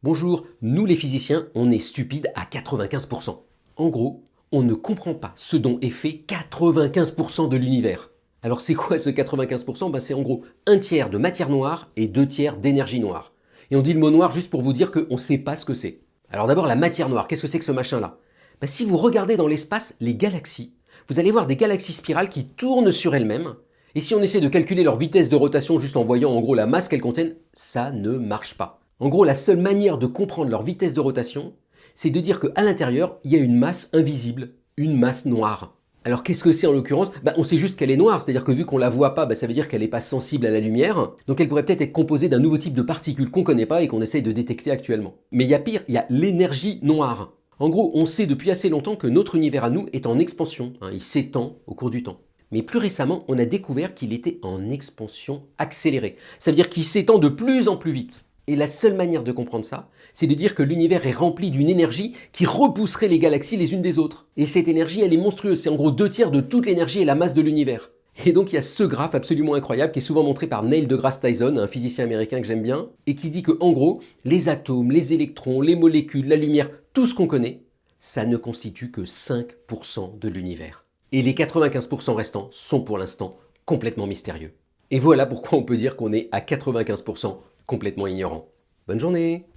Bonjour, nous les physiciens, on est stupides à 95%. En gros, on ne comprend pas ce dont est fait 95% de l'univers. Alors c'est quoi ce 95%? C'est en gros un tiers de matière noire et deux tiers d'énergie noire. Et on dit le mot noir juste pour vous dire qu'on ne sait pas ce que c'est. Alors d'abord la matière noire, qu'est-ce que c'est que ce machin-là? Si vous regardez dans l'espace les galaxies, vous allez voir des galaxies spirales qui tournent sur elles-mêmes. Et si on essaie de calculer leur vitesse de rotation juste en voyant en gros la masse qu'elles contiennent, ça ne marche pas. En gros, la seule manière de comprendre leur vitesse de rotation, c'est de dire qu'à l'intérieur, il y a une masse invisible, une masse noire. Alors qu'est-ce que c'est en l'occurrence? On sait juste qu'elle est noire, c'est-à-dire que vu qu'on la voit pas, ça veut dire qu'elle n'est pas sensible à la lumière, donc elle pourrait peut-être être composée d'un nouveau type de particules qu'on ne connaît pas et qu'on essaye de détecter actuellement. Mais il y a pire, il y a l'énergie noire. En gros, on sait depuis assez longtemps que notre univers à nous est en expansion, il s'étend au cours du temps. Mais plus récemment, on a découvert qu'il était en expansion accélérée. Ça veut dire qu'il s'étend de plus en plus vite. Et la seule manière de comprendre ça, c'est de dire que l'univers est rempli d'une énergie qui repousserait les galaxies les unes des autres. Et cette énergie, elle est monstrueuse, c'est en gros 2 tiers de toute l'énergie et la masse de l'univers. Et donc il y a ce graphe absolument incroyable qui est souvent montré par Neil deGrasse Tyson, un physicien américain que j'aime bien, et qui dit que en gros, les atomes, les électrons, les molécules, la lumière, tout ce qu'on connaît, ça ne constitue que 5% de l'univers. Et les 95% restants sont pour l'instant complètement mystérieux. Et voilà pourquoi on peut dire qu'on est à 95% complètement ignorant. Bonne journée!